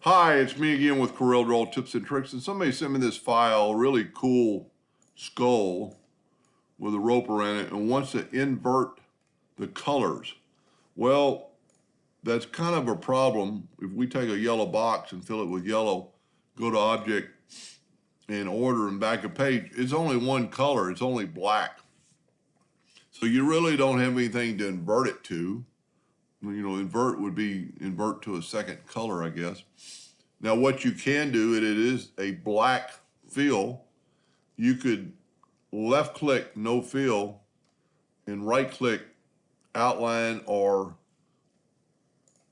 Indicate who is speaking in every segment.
Speaker 1: Hi, it's me again with CorelDraw tips and tricks, and somebody sent me this file, really cool skull with a rope around it, and wants to invert the colors. Well, that's kind of a problem. If we take a yellow box and fill it with yellow, go to Object and Order and back a page, it's only one color, it's only black. So you really don't have anything to invert it to. Invert would be invert to a second color, I guess. Now, what you can do, it is a black fill. You could left click no fill and right click outline or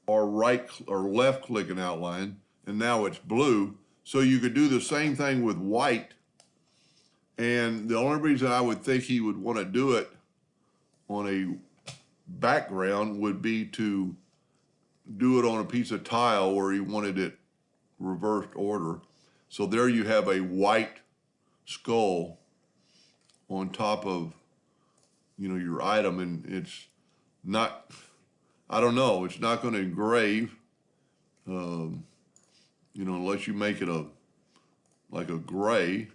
Speaker 1: left click an outline, and now it's blue. So you could do the same thing with white. And the only reason I would think he would want to do it on a background would be to do it on a piece of tile where he wanted it reversed order. So there you have a white skull on top of your item, and it's not, I don't know, it's not going to engrave unless you make it like a gray,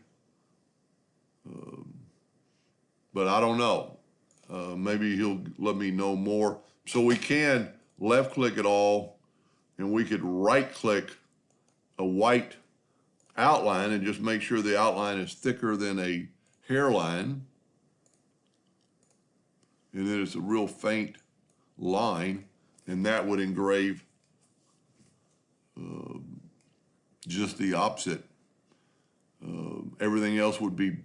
Speaker 1: but I don't know. Maybe he'll let me know more. So we can left click it all, and we could right click a white outline and just make sure the outline is thicker than a hairline, and then it's a real faint line, and that would engrave just the opposite. Everything else would be,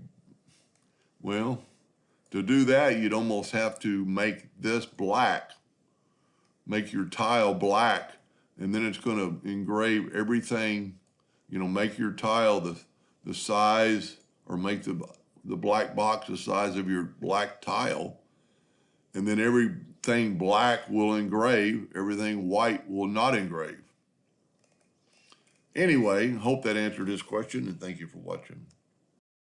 Speaker 1: well, to do that you'd almost have to make this black, make your tile black, and then it's going to engrave everything. Make your tile the size, or make the black box the size of your black tile, and then everything black will engrave, everything white will not engrave. Anyway, hope that answered his question, and thank you for watching.